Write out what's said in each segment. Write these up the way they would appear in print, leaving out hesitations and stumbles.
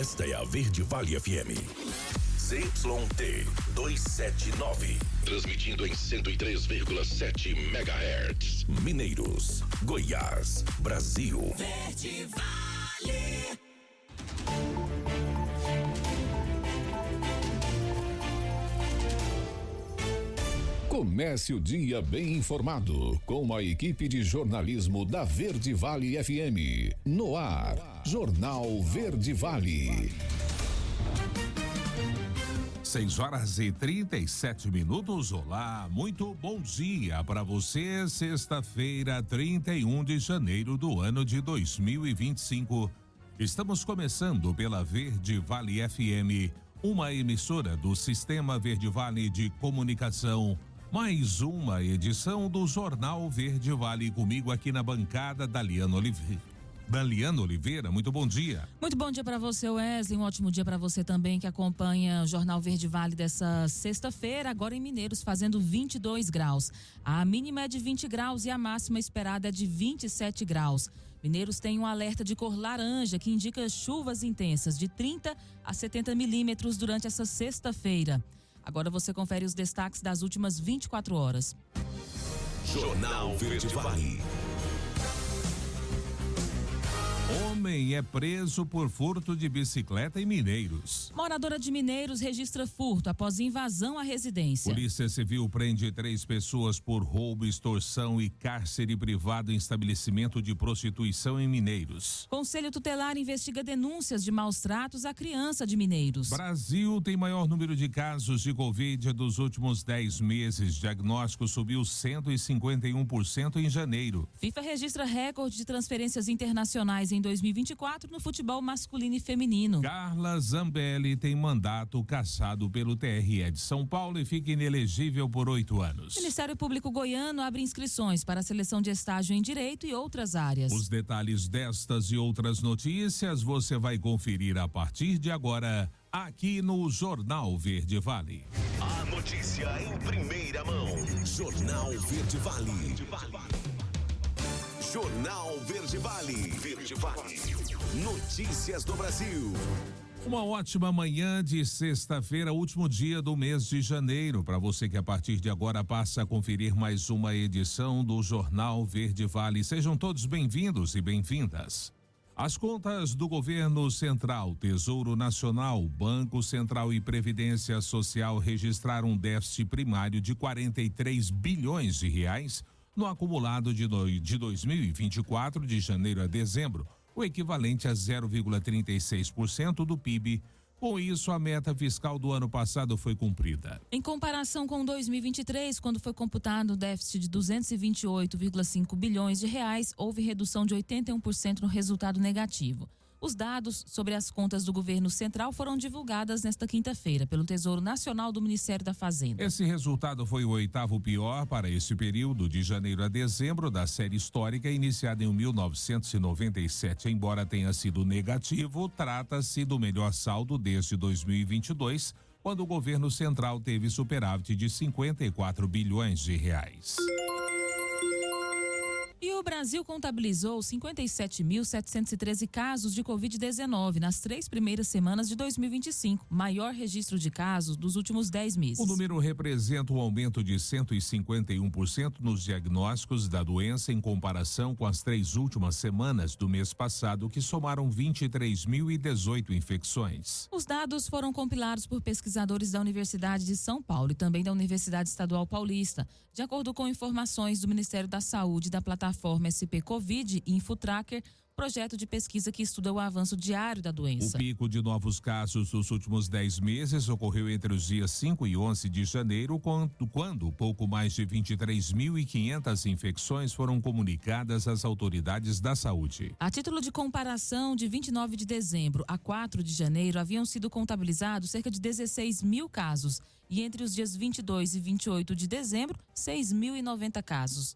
Esta é a Verde Vale FM. ZYT 279. Transmitindo em 103,7 MHz. Mineiros, Goiás, Brasil. Verde Vale. Comece o dia bem informado com a equipe de jornalismo da Verde Vale FM. No ar, Jornal Verde Vale. 6h37. Olá, muito bom dia para você. Sexta-feira, 31 de janeiro do ano de 2025. Estamos começando pela Verde Vale FM, uma emissora do Sistema Verde Vale de Comunicação. Mais uma edição do Jornal Verde Vale, comigo aqui na bancada, Daliana Oliveira, muito bom dia. Muito bom dia para você, Wesley, um ótimo dia para você também que acompanha o Jornal Verde Vale dessa sexta-feira, agora em Mineiros, fazendo 22 graus. A mínima é de 20 graus e a máxima esperada é de 27 graus. Mineiros tem um alerta de cor laranja que indica chuvas intensas de 30 a 70 milímetros durante essa sexta-feira. Agora você confere os destaques das últimas 24 horas. Jornal Verde Vale. Homem é preso por furto de bicicleta em Mineiros. Moradora de Mineiros registra furto após invasão à residência. Polícia Civil prende 3 pessoas por roubo, extorsão e cárcere privado em estabelecimento de prostituição em Mineiros. Conselho Tutelar investiga denúncias de maus tratos à criança de Mineiros. Brasil tem maior número de casos de Covid dos últimos 10 meses. Diagnóstico subiu 151% em janeiro. FIFA registra recorde de transferências internacionais em 2024 no futebol masculino e feminino. Carla Zambelli tem mandato cassado pelo TRE de São Paulo e fica inelegível por 8 anos. Ministério Público Goiano abre inscrições para a seleção de estágio em Direito e outras áreas. Os detalhes destas e outras notícias você vai conferir a partir de agora aqui no Jornal Verde Vale. A notícia em primeira mão. Jornal Verde Vale. Jornal Verde Vale. Verde Vale. Notícias do Brasil. Uma ótima manhã de sexta-feira, último dia do mês de janeiro. Para você que a partir de agora passa a conferir mais uma edição do Jornal Verde Vale. Sejam todos bem-vindos e bem-vindas. As contas do governo central, Tesouro Nacional, Banco Central e Previdência Social registraram um déficit primário de 43 bilhões de reais no acumulado de 2024, de janeiro a dezembro, o equivalente a 0,36% do PIB. Com isso, a meta fiscal do ano passado foi cumprida. Em comparação com 2023, quando foi computado o déficit de 228,5 bilhões de reais, houve redução de 81% no resultado negativo. Os dados sobre as contas do governo central foram divulgadas nesta quinta-feira pelo Tesouro Nacional do Ministério da Fazenda. Esse resultado foi o 8º pior para esse período, de janeiro a dezembro, da série histórica iniciada em 1997. Embora tenha sido negativo, trata-se do melhor saldo desde 2022, quando o governo central teve superávit de 54 bilhões de reais. E o Brasil contabilizou 57.713 casos de Covid-19 nas 3 primeiras semanas de 2025, maior registro de casos dos últimos 10 meses. O número representa um aumento de 151% nos diagnósticos da doença em comparação com as 3 últimas semanas do mês passado, que somaram 23.018 infecções. Os dados foram compilados por pesquisadores da Universidade de São Paulo e também da Universidade Estadual Paulista, de acordo com informações do Ministério da Saúde e da plataforma SP Covid e InfoTracker, projeto de pesquisa que estuda o avanço diário da doença. O pico de novos casos dos últimos 10 meses ocorreu entre os dias 5 e 11 de janeiro, quando pouco mais de 23.500 infecções foram comunicadas às autoridades da saúde. A título de comparação, de 29 de dezembro a 4 de janeiro haviam sido contabilizados cerca de 16 mil casos e entre os dias 22 e 28 de dezembro, 6.090 casos.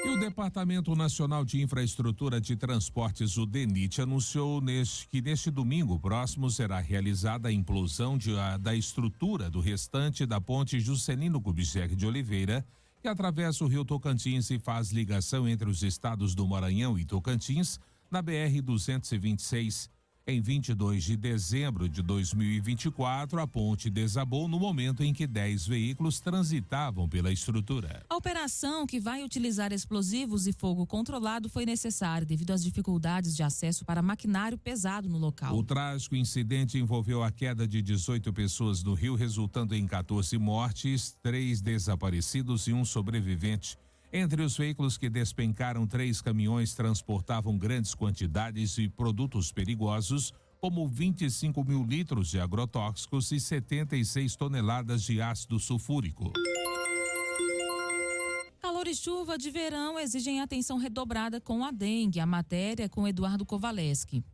E o Departamento Nacional de Infraestrutura de Transportes, o DENIT, anunciou que neste domingo próximo será realizada a implosão da estrutura do restante da ponte Juscelino Kubitschek de Oliveira, que atravessa o rio Tocantins e faz ligação entre os estados do Maranhão e Tocantins, na BR-226. Em 22 de dezembro de 2024, a ponte desabou no momento em que 10 veículos transitavam pela estrutura. A operação, que vai utilizar explosivos e fogo controlado, foi necessária devido às dificuldades de acesso para maquinário pesado no local. O trágico incidente envolveu a queda de 18 pessoas no rio, resultando em 14 mortes, 3 desaparecidos e um sobrevivente. Entre os veículos que despencaram, 3 caminhões transportavam grandes quantidades de produtos perigosos, como 25 mil litros de agrotóxicos e 76 toneladas de ácido sulfúrico. Calor e chuva de verão exigem atenção redobrada com a dengue. A matéria é com Eduardo Kovaleski.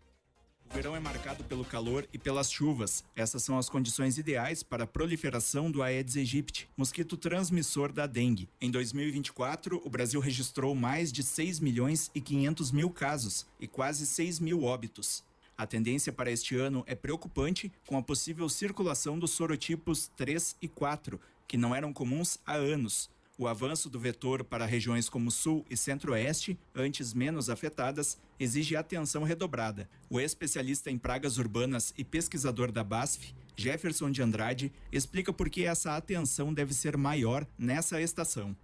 O verão é marcado pelo calor e pelas chuvas. Essas são as condições ideais para a proliferação do Aedes aegypti, mosquito transmissor da dengue. Em 2024, o Brasil registrou mais de 6 milhões e 500 mil casos e quase 6 mil óbitos. A tendência para este ano é preocupante, com a possível circulação dos sorotipos 3 e 4, que não eram comuns há anos. O avanço do vetor para regiões como Sul e Centro-Oeste, antes menos afetadas, exige atenção redobrada. O especialista em pragas urbanas e pesquisador da BASF, Jefferson de Andrade, explica por que essa atenção deve ser maior nessa estação.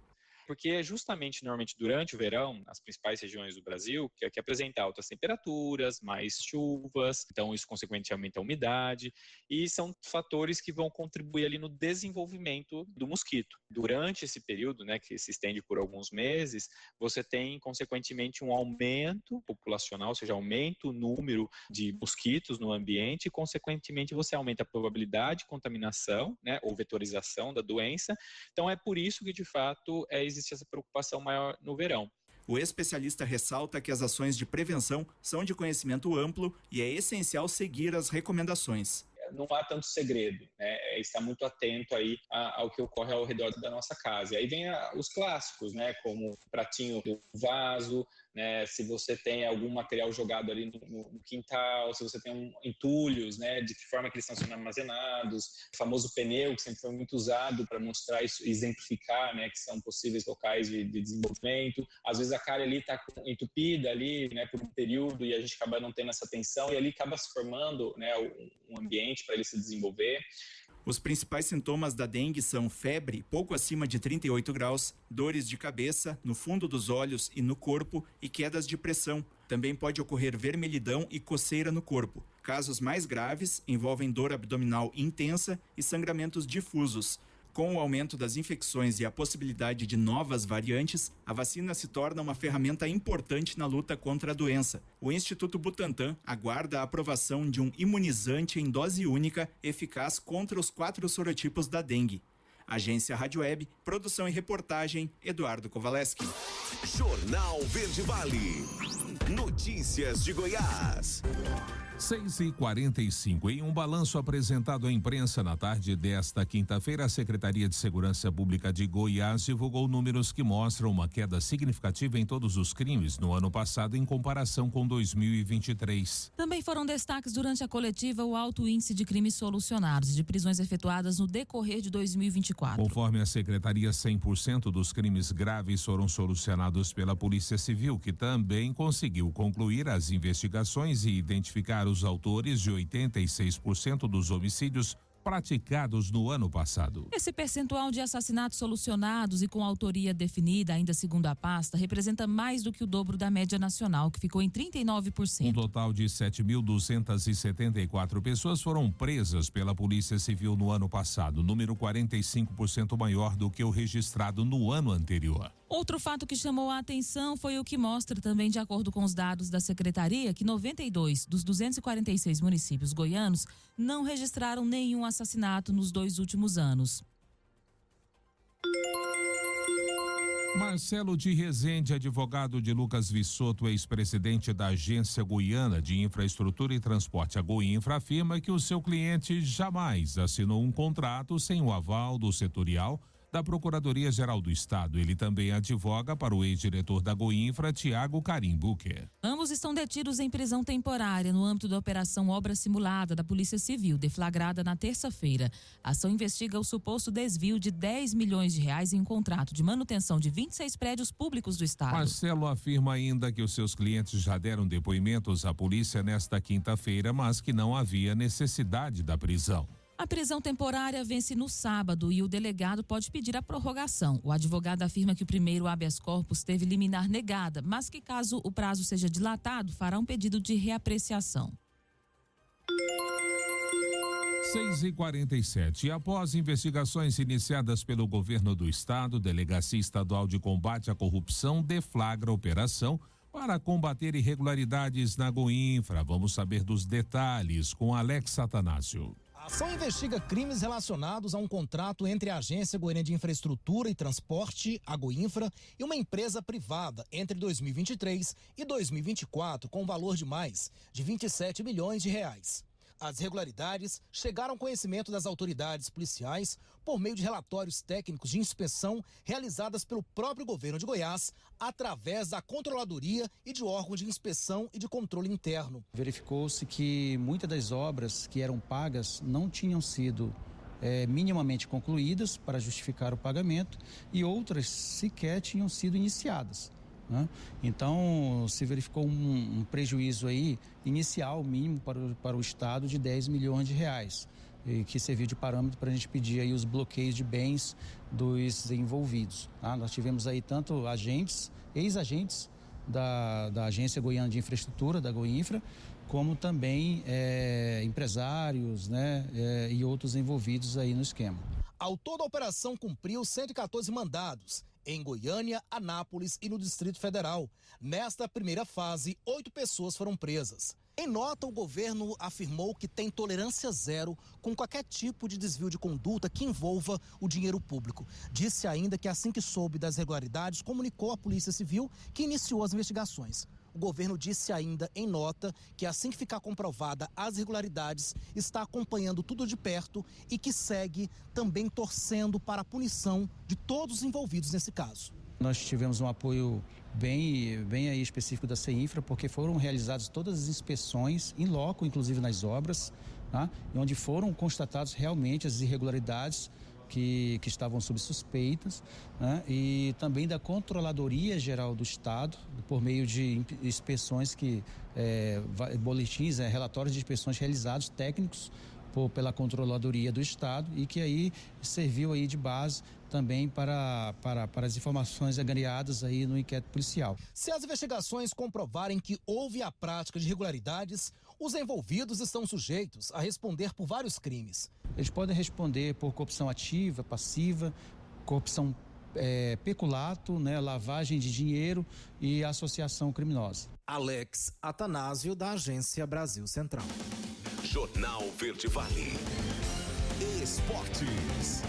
Porque é justamente, normalmente, durante o verão, as principais regiões do Brasil, que apresentam altas temperaturas, mais chuvas, então isso, consequentemente, aumenta a umidade, e são fatores que vão contribuir ali no desenvolvimento do mosquito. Durante esse período, né, que se estende por alguns meses, você tem, consequentemente, um aumento populacional, ou seja, aumenta o número de mosquitos no ambiente, e, consequentemente, você aumenta a probabilidade de contaminação, né, ou vetorização da doença. Então, é por isso que, de fato, existe essa preocupação maior no verão. O especialista ressalta que as ações de prevenção são de conhecimento amplo e é essencial seguir as recomendações. Não há tanto segredo, né? Estar muito atento aí ao que ocorre ao redor da nossa casa. E aí vem os clássicos, né? Como o pratinho do vaso, né? Se você tem algum material jogado ali no quintal, se você tem entulhos, né? De que forma que eles estão sendo armazenados, o famoso pneu, que sempre foi muito usado para mostrar isso, exemplificar, né? Que são possíveis locais de desenvolvimento. Às vezes a calha ali está entupida ali, né? Por um período, e a gente acaba não tendo essa atenção, e ali acaba se formando, né? Um ambiente para ele se desenvolver. Os principais sintomas da dengue são febre pouco acima de 38 graus, dores de cabeça, no fundo dos olhos e no corpo e quedas de pressão. Também pode ocorrer vermelhidão e coceira no corpo. Casos mais graves envolvem dor abdominal intensa e sangramentos difusos. Com o aumento das infecções e a possibilidade de novas variantes, a vacina se torna uma ferramenta importante na luta contra a doença. O Instituto Butantan aguarda a aprovação de um imunizante em dose única eficaz contra os 4 sorotipos da dengue. Agência Rádio Web, produção e reportagem, Eduardo Kovaleski. Jornal Verde Vale. Notícias de Goiás. 6h45. Em um balanço apresentado à imprensa na tarde desta quinta-feira, a Secretaria de Segurança Pública de Goiás divulgou números que mostram uma queda significativa em todos os crimes no ano passado em comparação com 2023. Também foram destaques durante a coletiva o alto índice de crimes solucionados e de prisões efetuadas no decorrer de 2024. Conforme a Secretaria, 100% dos crimes graves foram solucionados pela Polícia Civil, que também conseguiu concluir as investigações e identificar os autores de 86% dos homicídios praticados no ano passado. Esse percentual de assassinatos solucionados e com autoria definida, ainda segundo a pasta, representa mais do que o dobro da média nacional, que ficou em 39%. Um total de 7.274 pessoas foram presas pela Polícia Civil no ano passado, número 45% maior do que o registrado no ano anterior. Outro fato que chamou a atenção foi o que mostra também, de acordo com os dados da Secretaria, que 92 dos 246 municípios goianos não registraram nenhum assassinato nos 2 últimos anos. Marcelo de Rezende, advogado de Lucas Vissoto, ex-presidente da Agência Goiana de Infraestrutura e Transporte, a Goinfra, afirma que o seu cliente jamais assinou um contrato sem o aval do setorial da Procuradoria-Geral do Estado. Ele também advoga para o ex-diretor da Goinfra, Tiago Karim Bucher. Ambos estão detidos em prisão temporária no âmbito da Operação Obra Simulada da Polícia Civil, deflagrada na terça-feira. A ação investiga o suposto desvio de 10 milhões de reais em um contrato de manutenção de 26 prédios públicos do Estado. Marcelo afirma ainda que os seus clientes já deram depoimentos à polícia nesta quinta-feira, mas que não havia necessidade da prisão. A prisão temporária vence no sábado e o delegado pode pedir a prorrogação. O advogado afirma que o primeiro habeas corpus teve liminar negada, mas que caso o prazo seja dilatado, fará um pedido de reapreciação. 6h47. E após investigações iniciadas pelo governo do estado, Delegacia Estadual de Combate à Corrupção deflagra operação para combater irregularidades na Goinfra. Vamos saber dos detalhes com Alex Atanásio. A ação investiga crimes relacionados a um contrato entre a Agência Goiana de Infraestrutura e Transporte, a Goinfra, e uma empresa privada entre 2023 e 2024, com valor de mais de 27 milhões de reais. As irregularidades chegaram ao conhecimento das autoridades policiais por meio de relatórios técnicos de inspeção realizadas pelo próprio governo de Goiás, através da controladoria e de órgãos de inspeção e de controle interno. Verificou-se que muitas das obras que eram pagas não tinham sido minimamente concluídas para justificar o pagamento e outras sequer tinham sido iniciadas. Então, se verificou um prejuízo aí inicial mínimo para o Estado de 10 milhões de reais, que serviu de parâmetro para a gente pedir aí os bloqueios de bens dos envolvidos. Nós tivemos aí tanto agentes, ex-agentes da Agência Goiana de Infraestrutura, da Goinfra, como também empresários, e outros envolvidos aí no esquema. Ao todo, a operação cumpriu 114 mandados em Goiânia, Anápolis e no Distrito Federal. Nesta primeira fase, 8 pessoas foram presas. Em nota, o governo afirmou que tem tolerância zero com qualquer tipo de desvio de conduta que envolva o dinheiro público. Disse ainda que assim que soube das irregularidades, comunicou à Polícia Civil, que iniciou as investigações. O governo disse ainda em nota que assim que ficar comprovada as irregularidades, está acompanhando tudo de perto e que segue também torcendo para a punição de todos os envolvidos nesse caso. Nós tivemos um apoio bem aí específico da CEINFRA, porque foram realizadas todas as inspeções em loco, inclusive nas obras, onde foram constatadas realmente as irregularidades que estavam sob suspeitas, e também da Controladoria Geral do Estado, por meio de inspeções boletins, relatórios de inspeções realizados, técnicos, pela Controladoria do Estado, e que aí serviu aí de base também para as informações agregadas aí no inquérito policial. Se as investigações comprovarem que houve a prática de irregularidades, os envolvidos estão sujeitos a responder por vários crimes. Eles podem responder por corrupção ativa, passiva, corrupção peculato, lavagem de dinheiro e associação criminosa. Alex Atanásio, da Agência Brasil Central. Jornal Verde Vale. Esportes.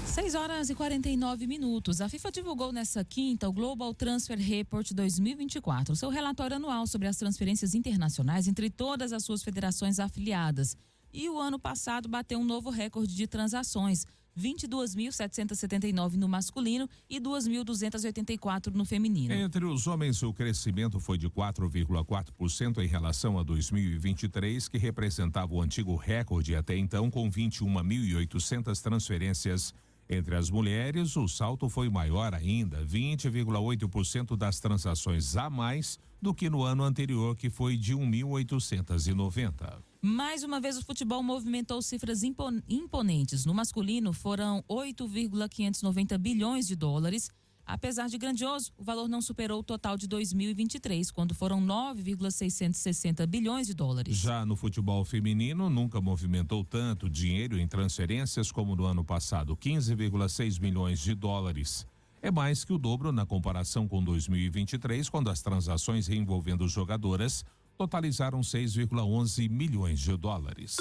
6h49. A FIFA divulgou nesta quinta o Global Transfer Report 2024, seu relatório anual sobre as transferências internacionais entre todas as suas federações afiliadas. E o ano passado bateu um novo recorde de transações, 22.779 no masculino e 2.284 no feminino. Entre os homens, o crescimento foi de 4,4% em relação a 2023, que representava o antigo recorde até então, com 21.800 transferências. Entre as mulheres, o salto foi maior ainda, 20,8% das transações a mais do que no ano anterior, que foi de 1.890. Mais uma vez, o futebol movimentou cifras imponentes. No masculino, foram 8,590 bilhões de dólares. Apesar de grandioso, o valor não superou o total de 2023, quando foram 9,660 bilhões de dólares. Já no futebol feminino, nunca movimentou tanto dinheiro em transferências como no ano passado, 15,6 milhões de dólares. É mais que o dobro na comparação com 2023, quando as transações envolvendo jogadoras totalizaram 6,11 milhões de dólares.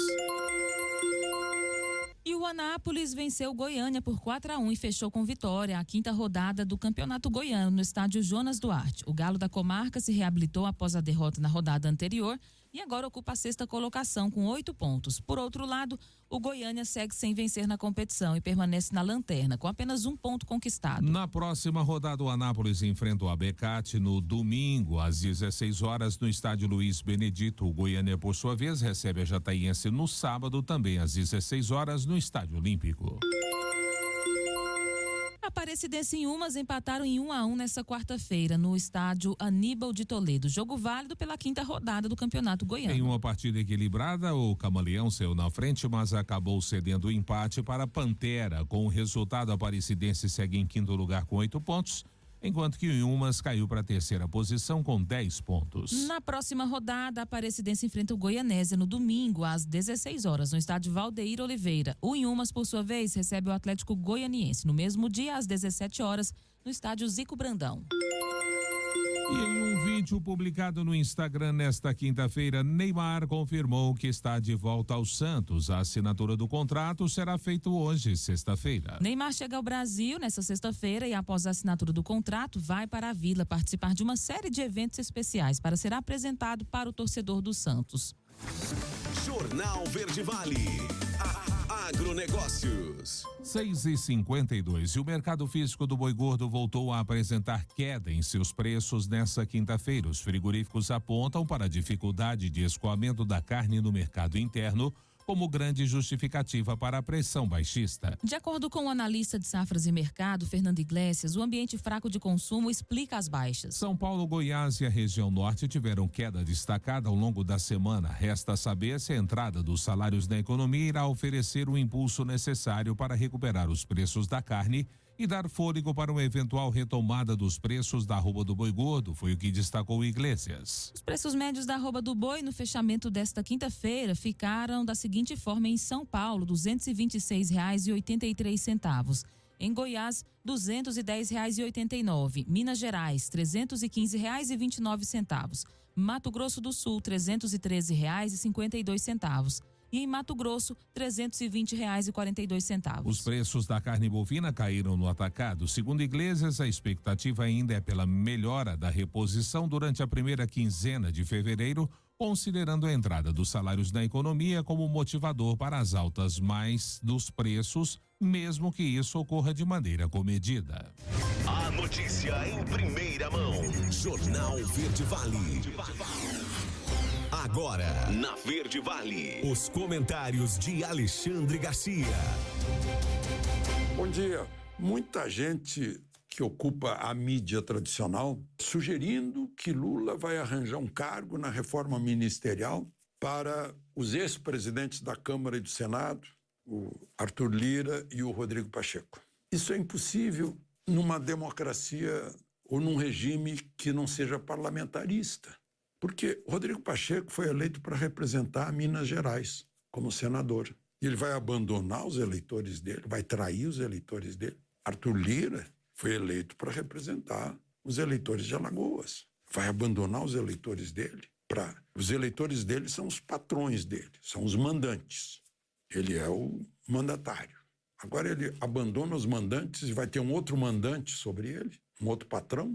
E o Anápolis venceu Goiânia por 4-1 e fechou com vitória a quinta rodada do Campeonato Goiano no estádio Jonas Duarte. O Galo da Comarca se reabilitou após a derrota na rodada anterior e agora ocupa a 6ª colocação com 8 pontos. Por outro lado, o Goiânia segue sem vencer na competição e permanece na lanterna, com apenas 1 ponto conquistado. Na próxima rodada, o Anápolis enfrenta o Abecate no domingo, às 16 horas, no estádio Luiz Benedito. O Goiânia, por sua vez, recebe a Jataiense no sábado, também às 16 horas, no estádio Olímpico. Aparecidense e Umas empataram em 1-1 nesta quarta-feira no estádio Aníbal de Toledo. Jogo válido pela 5ª rodada do Campeonato Goiano. Em uma partida equilibrada, o Camaleão saiu na frente, mas acabou cedendo o empate para a Pantera. Com o resultado, a Aparecidense segue em 5º lugar com 8 pontos, enquanto que o Umas caiu para a 3ª posição com 10 pontos. Na próxima rodada, a Aparecidense enfrenta o Goianésia no domingo, às 16 horas, no estádio Valdeir Oliveira. O Inhumas, por sua vez, recebe o Atlético Goianiense no mesmo dia, às 17 horas, no estádio Zico Brandão. E em um vídeo publicado no Instagram nesta quinta-feira, Neymar confirmou que está de volta ao Santos. A assinatura do contrato será feita hoje, sexta-feira. Neymar chega ao Brasil nesta sexta-feira e, após a assinatura do contrato, vai para a Vila participar de uma série de eventos especiais para ser apresentado para o torcedor do Santos. Jornal Verde Vale. Agronegócios. 6h52. E o mercado físico do boi gordo voltou a apresentar queda em seus preços nesta quinta-feira. Os frigoríficos apontam para a dificuldade de escoamento da carne no mercado interno como grande justificativa para a pressão baixista. De acordo com o analista de safras e mercado, Fernando Iglesias, o ambiente fraco de consumo explica as baixas. São Paulo, Goiás e a região norte tiveram queda destacada ao longo da semana. Resta saber se a entrada dos salários na economia irá oferecer o impulso necessário para recuperar os preços da carne e dar fôlego para uma eventual retomada dos preços da arroba do boi gordo, foi o que destacou Iglesias. Os preços médios da arroba do boi no fechamento desta quinta-feira ficaram da seguinte forma: em São Paulo, R$ 226,83. Em Goiás, R$ 210,89. Minas Gerais, R$ 315,29. Mato Grosso do Sul, R$ 313,52. E em Mato Grosso, R$ 320,42. Os preços da carne bovina caíram no atacado. Segundo Iglesias, a expectativa ainda é pela melhora da reposição durante a primeira quinzena de fevereiro, considerando a entrada dos salários na economia como motivador para as altas mais dos preços, mesmo que isso ocorra de maneira comedida. A notícia em primeira mão. Jornal Verde Vale. Agora, na Verde Vale, os comentários de Alexandre Garcia. Bom dia. Muita gente que ocupa a mídia tradicional sugerindo que Lula vai arranjar um cargo na reforma ministerial para os ex-presidentes da Câmara e do Senado, o Arthur Lira e o Rodrigo Pacheco. Isso é impossível numa democracia ou num regime que não seja parlamentarista. Porque Rodrigo Pacheco foi eleito para representar Minas Gerais como senador. E ele vai abandonar os eleitores dele, vai trair os eleitores dele. Arthur Lira foi eleito para representar os eleitores de Alagoas. Vai abandonar os eleitores dele. Os eleitores dele são os patrões dele, são os mandantes. Ele é o mandatário. Agora ele abandona os mandantes e vai ter um outro mandante sobre ele, um outro patrão,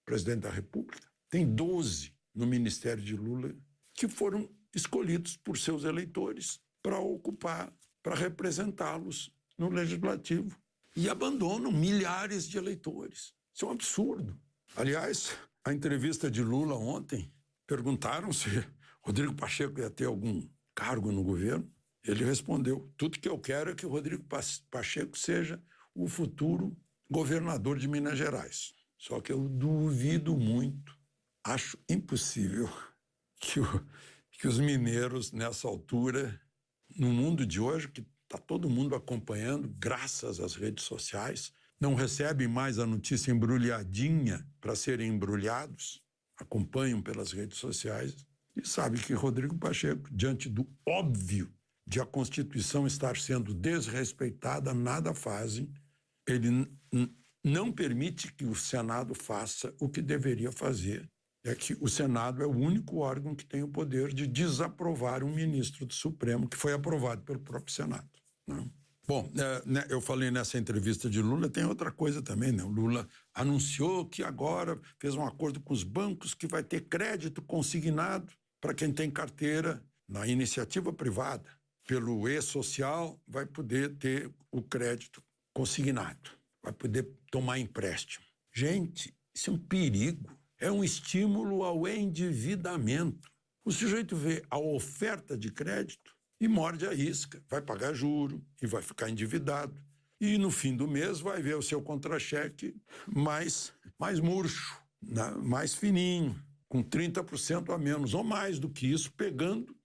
presidente da República. Tem 12 no ministério de Lula, que foram escolhidos por seus eleitores para ocupar, para representá-los no Legislativo. E abandonam milhares de eleitores. Isso é um absurdo. Aliás, a entrevista de Lula ontem, perguntaram se Rodrigo Pacheco ia ter algum cargo no governo. Ele respondeu: tudo que eu quero é que o Rodrigo Pacheco seja o futuro governador de Minas Gerais. Só que eu duvido muito. Acho impossível que os mineiros, nessa altura, no mundo de hoje, que está todo mundo acompanhando, graças às redes sociais, não recebem mais a notícia embrulhadinha para serem embrulhados, acompanham pelas redes sociais e sabem que Rodrigo Pacheco, diante do óbvio de a Constituição estar sendo desrespeitada, nada fazem. Ele não permite que o Senado faça o que deveria fazer. É que o Senado é o único órgão que tem o poder de desaprovar um ministro do Supremo que foi aprovado pelo próprio Senado. Né? Bom, eu falei nessa entrevista de Lula, tem outra coisa também, né? O Lula anunciou que agora fez um acordo com os bancos que vai ter crédito consignado para quem tem carteira na iniciativa privada. Pelo e-social, vai poder ter o crédito consignado, vai poder tomar empréstimo. Gente, isso é um perigo, é um estímulo ao endividamento. O sujeito vê a oferta de crédito e morde a isca, vai pagar juro e vai ficar endividado. E no fim do mês vai ver o seu contra-cheque mais murcho, né? Mais fininho, com 30% a menos ou mais do que isso, pegando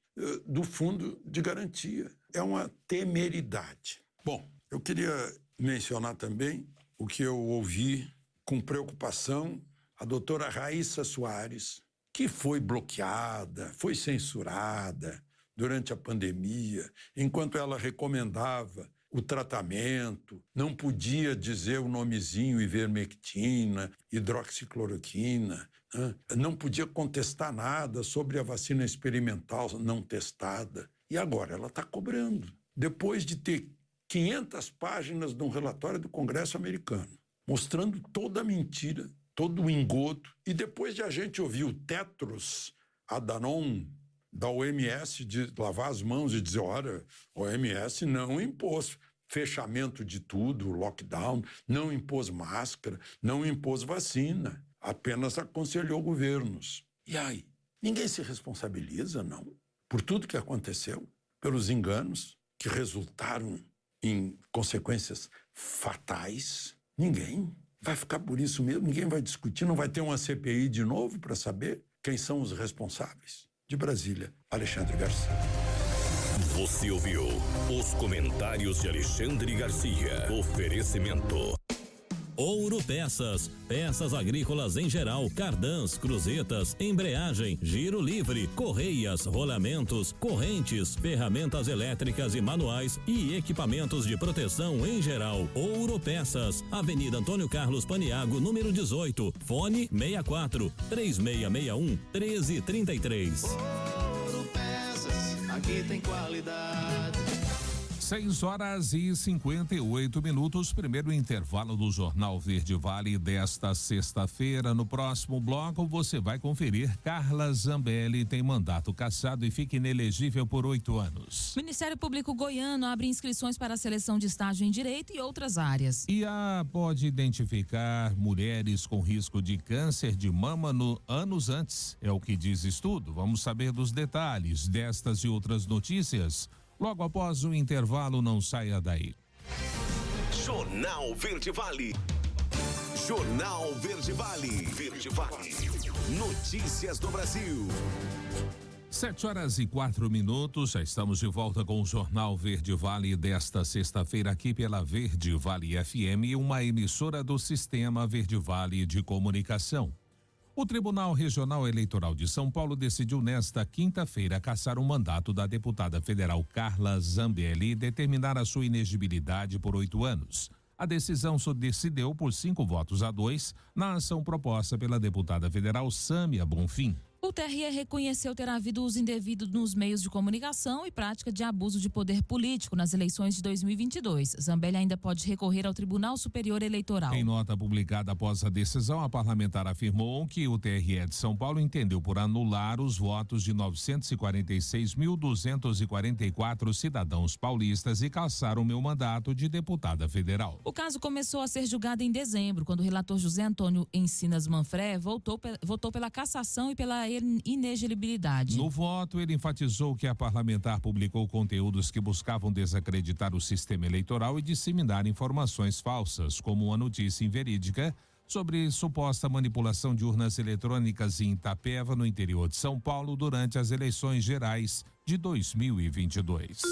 do fundo de garantia. É uma temeridade. Bom, eu queria mencionar também o que eu ouvi com preocupação a doutora Raíssa Soares, que foi bloqueada, foi censurada durante a pandemia, enquanto ela recomendava o tratamento, não podia dizer o nomezinho ivermectina, hidroxicloroquina, né? Não podia contestar nada sobre a vacina experimental não testada. E agora ela está cobrando. Depois de ter 500 páginas de um relatório do Congresso americano, mostrando toda a mentira, todo o engodo, e depois de a gente ouvir o Tedros Adhanom da OMS de lavar as mãos e dizer, olha, a OMS não impôs fechamento de tudo, lockdown, não impôs máscara, não impôs vacina, apenas aconselhou governos. E aí, ninguém se responsabiliza, não, por tudo que aconteceu, pelos enganos que resultaram em consequências fatais? Ninguém. Vai ficar por isso mesmo, ninguém vai discutir, não vai ter uma CPI de novo para saber quem são os responsáveis. De Brasília, Alexandre Garcia. Você ouviu os comentários de Alexandre Garcia. Oferecimento Ouro Peças, peças agrícolas em geral, cardãs, cruzetas, embreagem, giro livre, correias, rolamentos, correntes, ferramentas elétricas e manuais e equipamentos de proteção em geral. Ouro Peças, Avenida Antônio Carlos Paniago, número 18, fone 64 3661 1333. Ouro Peças, aqui tem qualidade. 6h58, primeiro intervalo do Jornal Verde Vale desta sexta-feira. No próximo bloco você vai conferir: Carla Zambelli tem mandato cassado e fica inelegível por 8 anos. Ministério Público Goiano abre inscrições para a seleção de estágio em Direito e outras áreas. IA pode identificar mulheres com risco de câncer de mama anos antes, é o que diz estudo. Vamos saber dos detalhes destas e outras notícias logo após o intervalo. Não saia daí. Jornal Verde Vale. Jornal Verde Vale. Verde Vale. Notícias do Brasil. 7h04, já estamos de volta com o Jornal Verde Vale desta sexta-feira aqui pela Verde Vale FM, uma emissora do Sistema Verde Vale de Comunicação. O Tribunal Regional Eleitoral de São Paulo decidiu nesta quinta-feira cassar o mandato da deputada federal Carla Zambelli e determinar a sua inegibilidade por 8 anos. A decisão só decidiu por 5-2 na ação proposta pela deputada federal Sâmia Bonfim. O TRE reconheceu ter havido uso indevido nos meios de comunicação e prática de abuso de poder político nas eleições de 2022. Zambelli ainda pode recorrer ao Tribunal Superior Eleitoral. Em nota publicada após a decisão, a parlamentar afirmou que o TRE de São Paulo entendeu por anular os votos de 946.244 cidadãos paulistas e cassar o meu mandato de deputada federal. O caso começou a ser julgado em dezembro, quando o relator José Antônio Encinas Manfré votou pela cassação e pela inelegibilidade. No voto, ele enfatizou que a parlamentar publicou conteúdos que buscavam desacreditar o sistema eleitoral e disseminar informações falsas, como uma notícia inverídica sobre suposta manipulação de urnas eletrônicas em Itapeva, no interior de São Paulo, durante as eleições gerais de 2022.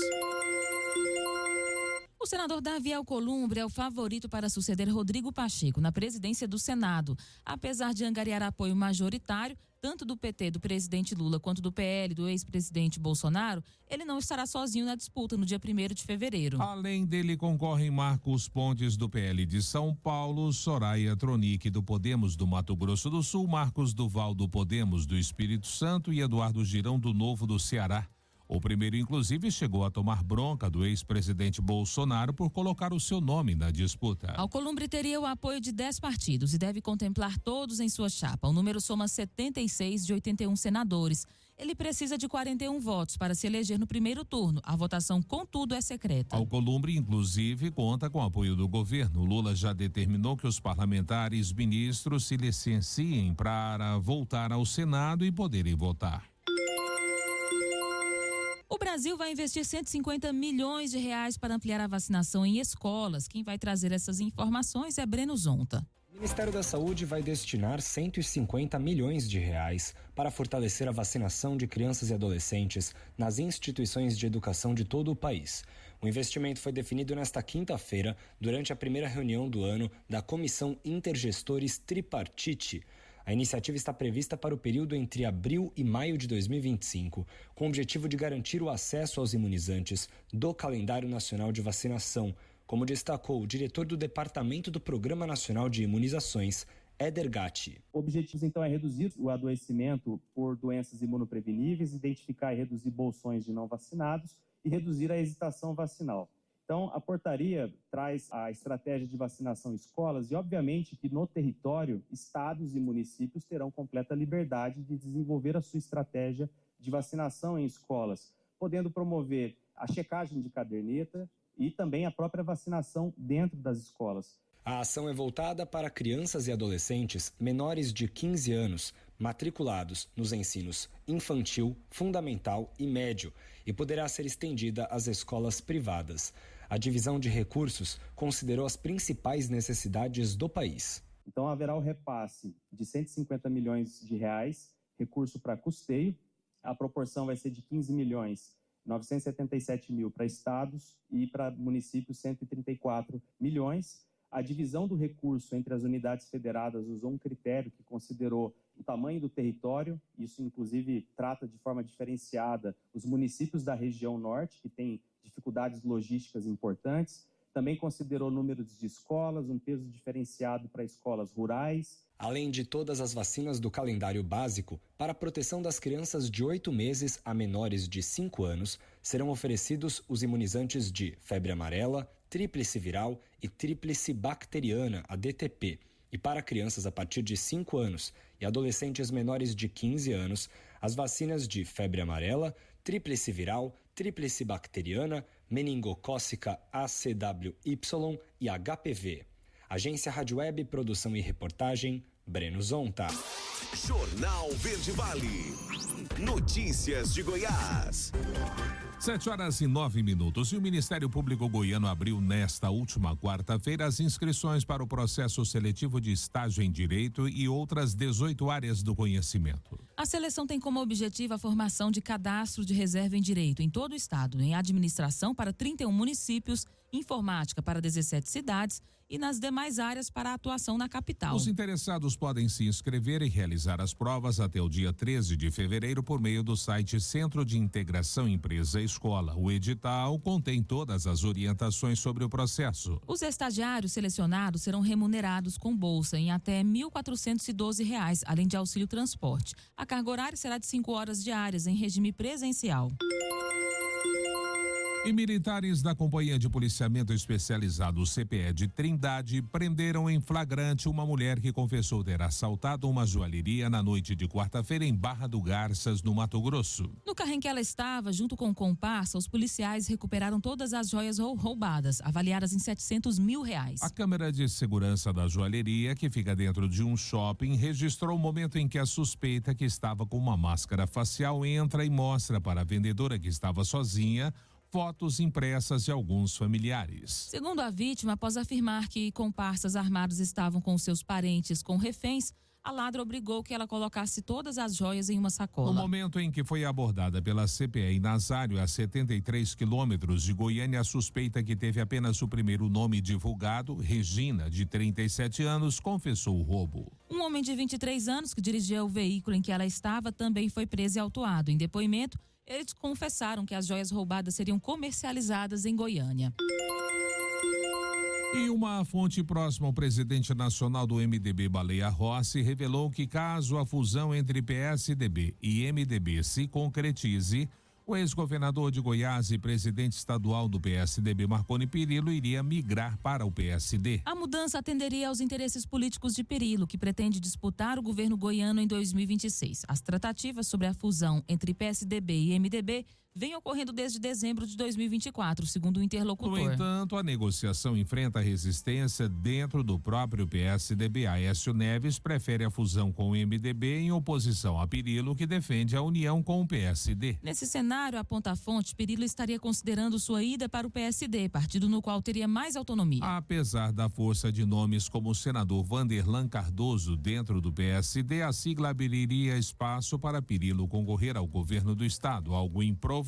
O senador Davi Alcolumbre é o favorito para suceder Rodrigo Pacheco na presidência do Senado. Apesar de angariar apoio majoritário, tanto do PT do presidente Lula quanto do PL do ex-presidente Bolsonaro, ele não estará sozinho na disputa no dia 1º de fevereiro. Além dele, concorrem Marcos Pontes do PL de São Paulo, Soraya Tronic do Podemos do Mato Grosso do Sul, Marcos Duval do Podemos do Espírito Santo e Eduardo Girão do Novo do Ceará. O primeiro, inclusive, chegou a tomar bronca do ex-presidente Bolsonaro por colocar o seu nome na disputa. Alcolumbre teria o apoio de 10 partidos e deve contemplar todos em sua chapa. O número soma 76 de 81 senadores. Ele precisa de 41 votos para se eleger no primeiro turno. A votação, contudo, é secreta. Alcolumbre, inclusive, conta com o apoio do governo. Lula já determinou que os parlamentares ministros se licenciem para voltar ao Senado e poderem votar. O Brasil vai investir 150 milhões de reais para ampliar a vacinação em escolas. Quem vai trazer essas informações é Breno Zonta. O Ministério da Saúde vai destinar 150 milhões de reais para fortalecer a vacinação de crianças e adolescentes nas instituições de educação de todo o país. O investimento foi definido nesta quinta-feira, durante a primeira reunião do ano da Comissão Intergestores Tripartite. A iniciativa está prevista para o período entre abril e maio de 2025, com o objetivo de garantir o acesso aos imunizantes do Calendário Nacional de Vacinação, como destacou o diretor do Departamento do Programa Nacional de Imunizações, Éder Gatti. O objetivo, então, é reduzir o adoecimento por doenças imunopreveníveis, identificar e reduzir bolsões de não vacinados e reduzir a hesitação vacinal. Então, a portaria traz a estratégia de vacinação em escolas e, obviamente, que no território, estados e municípios terão completa liberdade de desenvolver a sua estratégia de vacinação em escolas, podendo promover a checagem de caderneta e também a própria vacinação dentro das escolas. A ação é voltada para crianças e adolescentes menores de 15 anos, matriculados nos ensinos infantil, fundamental e médio, e poderá ser estendida às escolas privadas. A divisão de recursos considerou as principais necessidades do país. Então haverá o repasse de 150 milhões de reais, recurso para custeio. A proporção vai ser de 15 milhões 977 mil para estados e para municípios 134 milhões. A divisão do recurso entre as unidades federadas usou um critério que considerou o tamanho do território, isso inclusive trata de forma diferenciada os municípios da região norte, que têm dificuldades logísticas importantes, também considerou números de escolas, um peso diferenciado para escolas rurais. Além de todas as vacinas do calendário básico, para a proteção das crianças de 8 meses a menores de 5 anos, serão oferecidos os imunizantes de febre amarela, tríplice viral e tríplice bacteriana, a DTP. E para crianças a partir de 5 anos e adolescentes menores de 15 anos, as vacinas de febre amarela, tríplice viral, tríplice bacteriana, meningocócica ACWY e HPV. Agência Rádio Web, produção e reportagem, Breno Zonta. Jornal Verde Vale. Notícias de Goiás. 7h09. E o Ministério Público Goiano abriu nesta última quarta-feira as inscrições para o processo seletivo de estágio em Direito e outras 18 áreas do conhecimento. A seleção tem como objetivo a formação de cadastro de reserva em Direito em todo o estado, em administração para 31 municípios, informática para 17 cidades e nas demais áreas para a atuação na capital. Os interessados podem se inscrever e realizar as provas até o dia 13 de fevereiro por meio do site Centro de Integração Empresa Escola. O edital contém todas as orientações sobre o processo. Os estagiários selecionados serão remunerados com bolsa em até R$ 1.412, além de auxílio transporte. A carga horária será de 5 horas diárias em regime presencial. E militares da Companhia de Policiamento Especializado CPE de Trindade prenderam em flagrante uma mulher que confessou ter assaltado uma joalheria na noite de quarta-feira em Barra do Garças, no Mato Grosso. No carro em que ela estava, junto com o comparsa, os policiais recuperaram todas as joias roubadas, avaliadas em R$700 mil. A câmera de segurança da joalheria, que fica dentro de um shopping, registrou o momento em que a suspeita, que estava com uma máscara facial, entra e mostra para a vendedora, que estava sozinha, fotos impressas de alguns familiares. Segundo a vítima, após afirmar que comparsas armados estavam com seus parentes com reféns, a ladra obrigou que ela colocasse todas as joias em uma sacola. No momento em que foi abordada pela CPE em Nazário, a 73 quilômetros de Goiânia, a suspeita, que teve apenas o primeiro nome divulgado, Regina, de 37 anos, confessou o roubo. Um homem de 23 anos que dirigia o veículo em que ela estava também foi preso e autuado. Em depoimento, eles confessaram que as joias roubadas seriam comercializadas em Goiânia. E uma fonte próxima ao presidente nacional do MDB, Baleia Rossi, revelou que, caso a fusão entre PSDB e MDB se concretize, O ex-governador de Goiás e presidente estadual do PSDB, Marconi Perillo, iria migrar para o PSD. A mudança atenderia aos interesses políticos de Perillo, que pretende disputar o governo goiano em 2026. As tratativas sobre a fusão entre PSDB e MDB vem ocorrendo desde dezembro de 2024, segundo o interlocutor. No entanto, a negociação enfrenta resistência dentro do próprio PSDB. Aécio Neves prefere a fusão com o MDB em oposição a Perillo, que defende a união com o PSD. Nesse cenário, aponta a fonte, Perillo estaria considerando sua ida para o PSD, partido no qual teria mais autonomia. Apesar da força de nomes como o senador Vanderlan Cardoso dentro do PSD, a sigla abriria espaço para Perillo concorrer ao governo do estado, algo improvável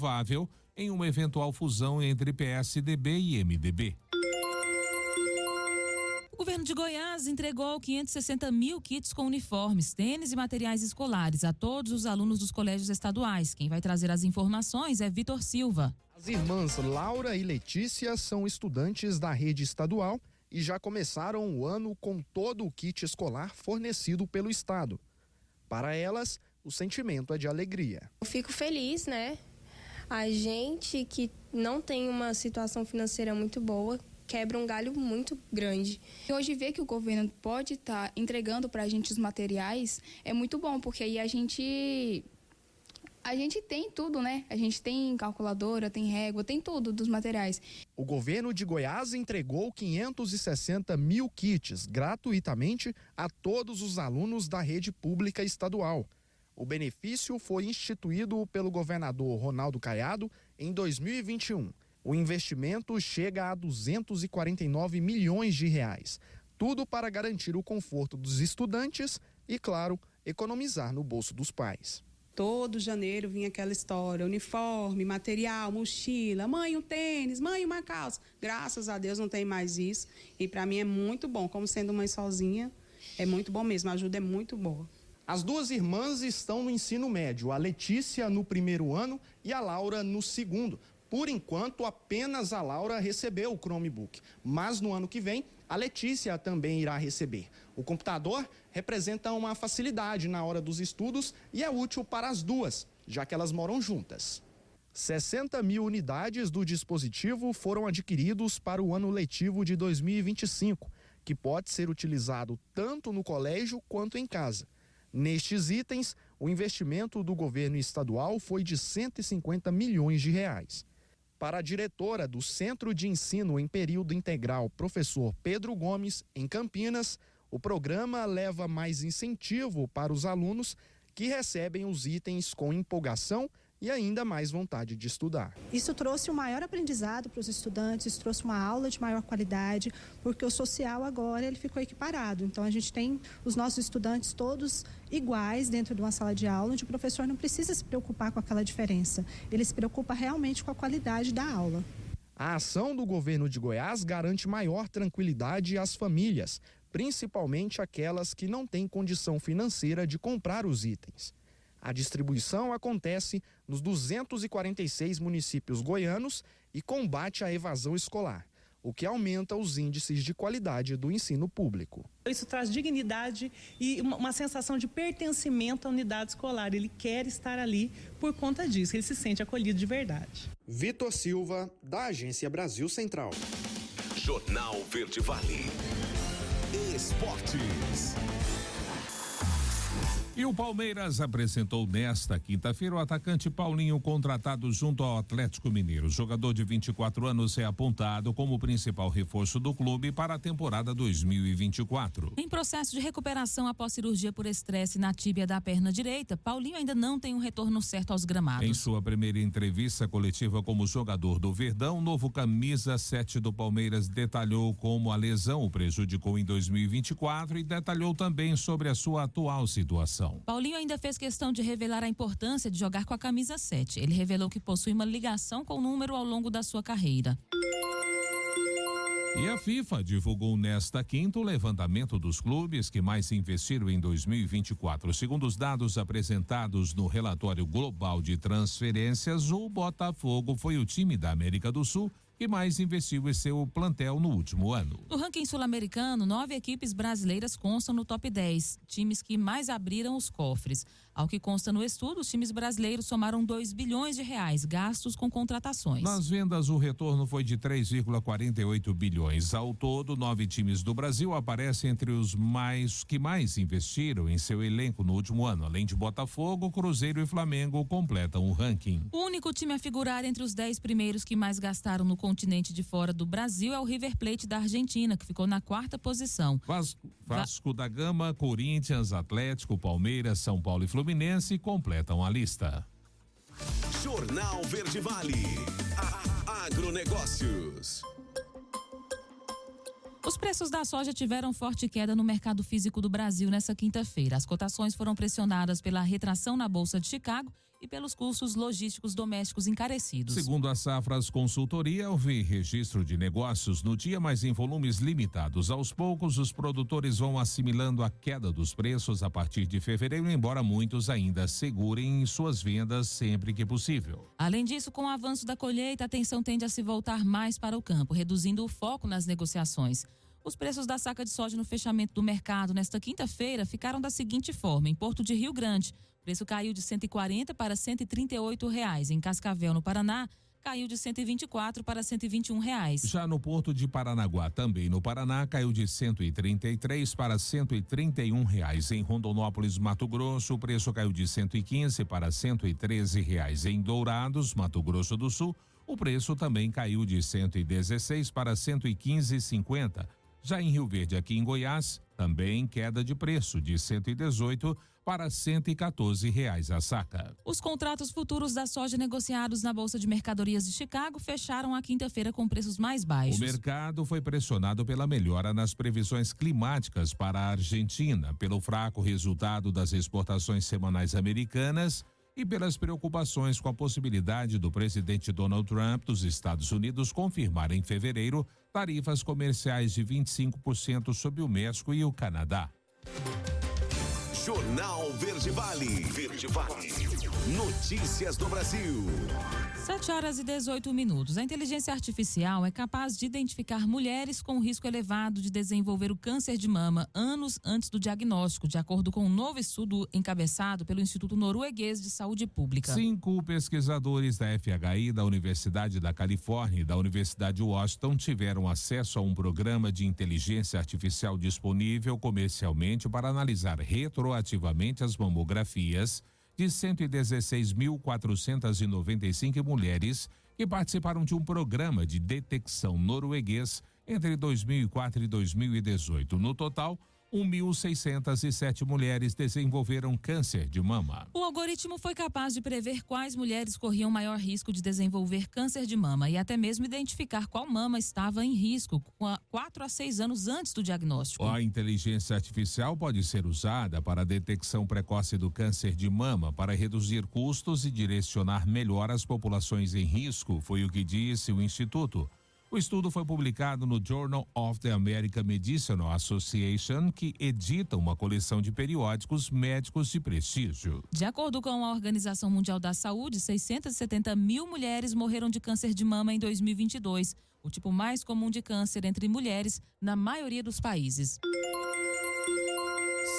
em uma eventual fusão entre PSDB e MDB. O governo de Goiás entregou 560 mil kits com uniformes, tênis e materiais escolares a todos os alunos dos colégios estaduais. Quem vai trazer as informações é Vitor Silva. As irmãs Laura e Letícia são estudantes da rede estadual e já começaram o ano com todo o kit escolar fornecido pelo estado. Para elas, o sentimento é de alegria. Eu fico feliz, né? A gente que não tem uma situação financeira muito boa quebra um galho muito grande. E hoje ver que o governo pode estar entregando para a gente os materiais é muito bom, porque aí a gente tem tudo, né? A gente tem calculadora, tem régua, tem tudo dos materiais. O governo de Goiás entregou 560 mil kits gratuitamente a todos os alunos da rede pública estadual. O benefício foi instituído pelo governador Ronaldo Caiado em 2021. O investimento chega a 249 milhões de reais. Tudo para garantir o conforto dos estudantes e, claro, economizar no bolso dos pais. Todo janeiro vinha aquela história, uniforme, material, mochila, mãe um tênis, mãe uma calça. Graças a Deus não tem mais isso e para mim é muito bom, como sendo mãe sozinha, é muito bom mesmo, a ajuda é muito boa. As duas irmãs estão no ensino médio, a Letícia no primeiro ano e a Laura no segundo. Por enquanto, apenas a Laura recebeu o Chromebook, mas no ano que vem, a Letícia também irá receber. O computador representa uma facilidade na hora dos estudos e é útil para as duas, já que elas moram juntas. 60 mil unidades do dispositivo foram adquiridos para o ano letivo de 2025, que pode ser utilizado tanto no colégio quanto em casa. Nestes itens, o investimento do governo estadual foi de 150 milhões de reais. Para a diretora do Centro de Ensino em Período Integral, professor Pedro Gomes, em Campinas, o programa leva mais incentivo para os alunos que recebem os itens com empolgação e ainda mais vontade de estudar. Isso trouxe um maior aprendizado para os estudantes, isso trouxe uma aula de maior qualidade, porque o social agora ele ficou equiparado. Então a gente tem os nossos estudantes todos iguais dentro de uma sala de aula, onde o professor não precisa se preocupar com aquela diferença. Ele se preocupa realmente com a qualidade da aula. A ação do governo de Goiás garante maior tranquilidade às famílias, principalmente aquelas que não têm condição financeira de comprar os itens. A distribuição acontece nos 246 municípios goianos e combate a evasão escolar, o que aumenta os índices de qualidade do ensino público. Isso traz dignidade e uma sensação de pertencimento à unidade escolar. Ele quer estar ali por conta disso, ele se sente acolhido de verdade. Vitor Silva, da Agência Brasil Central. Jornal Verde Vale. Esportes. E o Palmeiras apresentou nesta quinta-feira o atacante Paulinho, contratado junto ao Atlético Mineiro. O jogador de 24 anos é apontado como o principal reforço do clube para a temporada 2024. Em processo de recuperação após cirurgia por estresse na tíbia da perna direita, Paulinho ainda não tem um retorno certo aos gramados. Em sua primeira entrevista coletiva como jogador do Verdão, o novo camisa 7 do Palmeiras detalhou como a lesão o prejudicou em 2024 e detalhou também sobre a sua atual situação. Paulinho ainda fez questão de revelar a importância de jogar com a camisa 7. Ele revelou que possui uma ligação com o número ao longo da sua carreira. E a FIFA divulgou nesta quinta o levantamento dos clubes que mais investiram em 2024. Segundo os dados apresentados no relatório global de transferências, o Botafogo foi o time da América do Sul que mais investiu em seu plantel no último ano. No ranking sul-americano, 9 equipes brasileiras constam no top 10, times que mais abriram os cofres. Ao que consta no estudo, os times brasileiros somaram 2 bilhões de reais gastos com contratações. Nas vendas, o retorno foi de 3,48 bilhões. Ao todo, 9 times do Brasil aparecem entre os que mais investiram em seu elenco no último ano. Além de Botafogo, Cruzeiro e Flamengo completam o ranking. O único time a figurar entre os 10 primeiros que mais gastaram no continente de fora do Brasil é o River Plate da Argentina, que ficou na 4ª posição. Vasco da Gama, Corinthians, Atlético, Palmeiras, São Paulo e Fluminense completam a lista. Jornal Verde Vale. Agronegócios. Os preços da soja tiveram forte queda no mercado físico do Brasil nesta quinta-feira. As cotações foram pressionadas pela retração na Bolsa de Chicago e pelos custos logísticos domésticos encarecidos. Segundo a Safras Consultoria, houve registro de negócios no dia, mas em volumes limitados. Aos poucos, os produtores vão assimilando a queda dos preços a partir de fevereiro, embora muitos ainda segurem suas vendas sempre que possível. Além disso, com o avanço da colheita, a atenção tende a se voltar mais para o campo, reduzindo o foco nas negociações. Os preços da saca de soja no fechamento do mercado nesta quinta-feira ficaram da seguinte forma: em Porto de Rio Grande, o preço caiu de R$140 para R$138. Em Cascavel, no Paraná, caiu de R$124 para R$121. Já no Porto de Paranaguá, também no Paraná, caiu de R$133 para R$131. Em Rondonópolis, Mato Grosso, o preço caiu de R$115 para R$113. Em Dourados, Mato Grosso do Sul, o preço também caiu de R$116 para R$115,50. Já em Rio Verde, aqui em Goiás, também queda de preço de R$118 para R$114 a saca. Os contratos futuros da soja negociados na Bolsa de Mercadorias de Chicago fecharam a quinta-feira com preços mais baixos. O mercado foi pressionado pela melhora nas previsões climáticas para a Argentina, pelo fraco resultado das exportações semanais americanas e pelas preocupações com a possibilidade do presidente Donald Trump dos Estados Unidos confirmar em fevereiro tarifas comerciais de 25% sobre o México e o Canadá. Jornal Verde Vale. Verde Vale. Notícias do Brasil. 7h18. A inteligência artificial é capaz de identificar mulheres com risco elevado de desenvolver o câncer de mama anos antes do diagnóstico, de acordo com um novo estudo encabeçado pelo Instituto Norueguês de Saúde Pública. 5 pesquisadores da FHI, da Universidade da Califórnia e da Universidade de Washington tiveram acesso a um programa de inteligência artificial disponível comercialmente para analisar retroativamente as mamografias de 116.495 mulheres que participaram de um programa de detecção norueguês entre 2004 e 2018. No total, 1.607 mulheres desenvolveram câncer de mama. O algoritmo foi capaz de prever quais mulheres corriam maior risco de desenvolver câncer de mama e até mesmo identificar qual mama estava em risco 4 a 6 anos antes do diagnóstico. A inteligência artificial pode ser usada para a detecção precoce do câncer de mama, para reduzir custos e direcionar melhor as populações em risco, foi o que disse o Instituto. O estudo foi publicado no Journal of the American Medicinal Association, que edita uma coleção de periódicos médicos de prestígio. De acordo com a Organização Mundial da Saúde, 670 mil mulheres morreram de câncer de mama em 2022, o tipo mais comum de câncer entre mulheres na maioria dos países.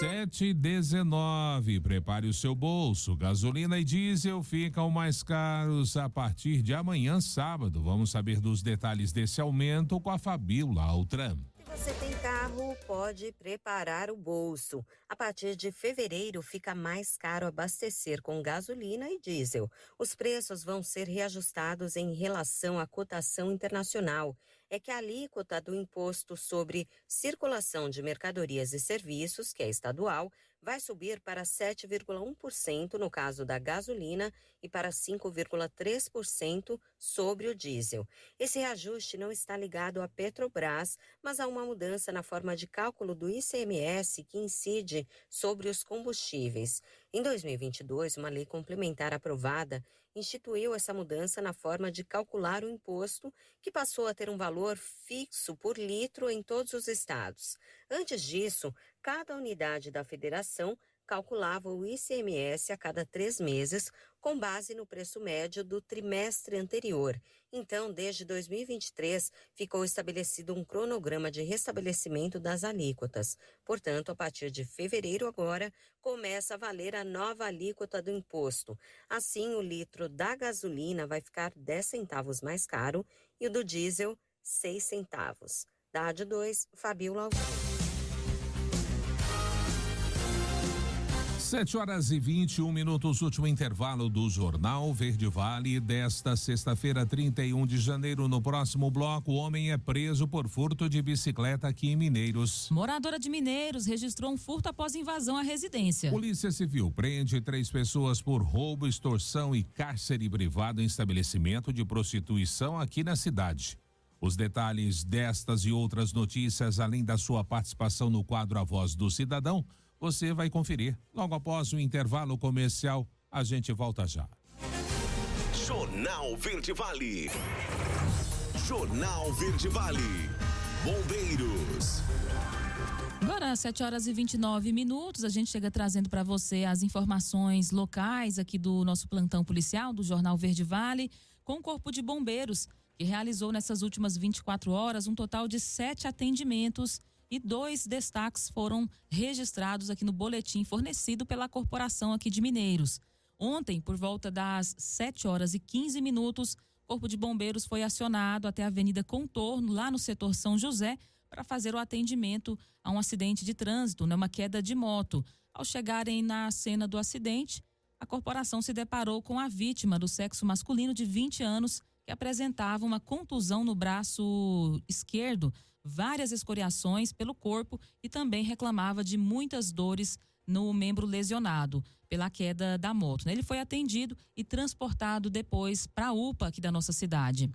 7h19, prepare o seu bolso. Gasolina e diesel ficam mais caros a partir de amanhã, sábado. Vamos saber dos detalhes desse aumento com a Fabíola Altran. Se você tem carro, pode preparar o bolso. A partir de fevereiro, fica mais caro abastecer com gasolina e diesel. Os preços vão ser reajustados em relação à cotação internacional. É que a alíquota do imposto sobre circulação de mercadorias e serviços, que é estadual, vai subir para 7,1% no caso da gasolina e para 5,3% sobre o diesel. Esse reajuste não está ligado à Petrobras, mas a uma mudança na forma de cálculo do ICMS que incide sobre os combustíveis. Em 2022, uma lei complementar aprovada instituiu essa mudança na forma de calcular o imposto, que passou a ter um valor fixo por litro em todos os estados. Antes disso, cada unidade da federação calculava o ICMS a cada 3 meses, com base no preço médio do trimestre anterior. Então, desde 2023, ficou estabelecido um cronograma de restabelecimento das alíquotas. Portanto, a partir de fevereiro agora, começa a valer a nova alíquota do imposto. Assim, o litro da gasolina vai ficar 10 centavos mais caro e o do diesel, 6 centavos. Da Rádio 2, Fabiola Alvim. 7h21, último intervalo do Jornal Verde Vale desta sexta-feira, 31 de janeiro. No próximo bloco, o homem é preso por furto de bicicleta aqui em Mineiros. Moradora de Mineiros registrou um furto após invasão à residência. Polícia Civil prende 3 pessoas por roubo, extorsão e cárcere privado em estabelecimento de prostituição aqui na cidade. Os detalhes destas e outras notícias, além da sua participação no quadro A Voz do Cidadão, você vai conferir. Logo após o intervalo comercial, a gente volta já. Jornal Verde Vale. Jornal Verde Vale. Bombeiros. Agora, 7h29, a gente chega trazendo para você as informações locais aqui do nosso plantão policial, do Jornal Verde Vale, com o Corpo de Bombeiros, que realizou nessas últimas 24 horas um total de 7 atendimentos e 2 destaques foram registrados aqui no boletim fornecido pela corporação aqui de Mineiros. Ontem, por volta das 7h15, o Corpo de Bombeiros foi acionado até a Avenida Contorno, lá no setor São José, para fazer o atendimento a um acidente de trânsito, uma queda de moto. Ao chegarem na cena do acidente, a corporação se deparou com a vítima do sexo masculino de 20 anos, que apresentava uma contusão no braço esquerdo, várias escoriações pelo corpo e também reclamava de muitas dores no membro lesionado pela queda da moto. Ele foi atendido e transportado depois para a UPA aqui da nossa cidade.